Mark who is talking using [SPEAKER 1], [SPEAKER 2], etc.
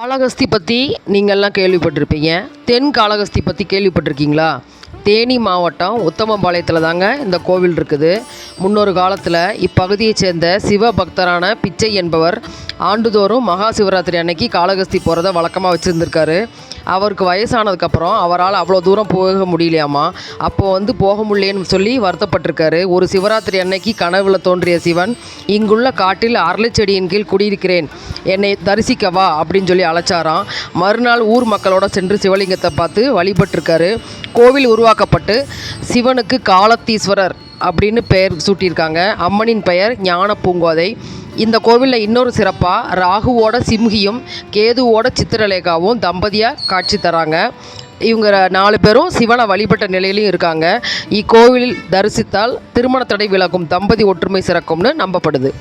[SPEAKER 1] காளகஸ்தி பற்றி நீங்கள்லாம் கேள்விப்பட்டிருப்பீங்க. தென் காளகஸ்தி பற்றி கேள்விப்பட்டிருக்கீங்களா? தேனி மாவட்டம் உத்தமபாளையத்தில் தாங்க இந்த கோவில் இருக்குது. முன்னொரு காலத்தில் இப்பகுதியைச் சேர்ந்த சிவபக்தரான பிச்சை என்பவர் ஆண்டுதோறும் மகா சிவராத்திரி அன்னைக்கு காளகஸ்தி போகிறத வழக்கமாக வச்சுருந்துருக்காரு. அவருக்கு வயசானதுக்கப்புறம் அவரால் அவ்வளோ தூரம் போக முடியலையாமா. அப்போது போக முடியலேன்னு சொல்லி வருத்தப்பட்டிருக்காரு. ஒரு சிவராத்திரி அன்னைக்கு கனவுல தோன்றிய சிவன், இங்குள்ள காட்டில் அரளி செடியின் கீழ் குடியிருக்கிறேன், என்னை தரிசிக்கவா அப்படின்னு சொல்லி அழைச்சாராம். மறுநாள் ஊர் மக்களோட சென்று சிவலிங்கத்தை பார்த்து வழிபட்டிருக்காரு. கோவில் உருவாக்கப்பட்டு சிவனுக்கு காளத்தீஸ்வரர் அப்படின்னு பெயர் சூட்டியிருக்காங்க. அம்மனின் பெயர் ஞான பூங்கோதை. இந்த கோவிலில் இன்னொரு சிறப்பாக ராகுவோட சிம்ஹியும் கேதுவோட சித்திரலேகாவும் தம்பதியாக காட்சி தராங்க. இவங்க 4 பேரும் சிவனை வழிபட்ட நிலையிலையும் இருக்காங்க. இக்கோவிலில் தரிசித்தால் திருமண தடை விலகும், தம்பதி ஒற்றுமை சிறக்கும்னு நம்பப்படுது.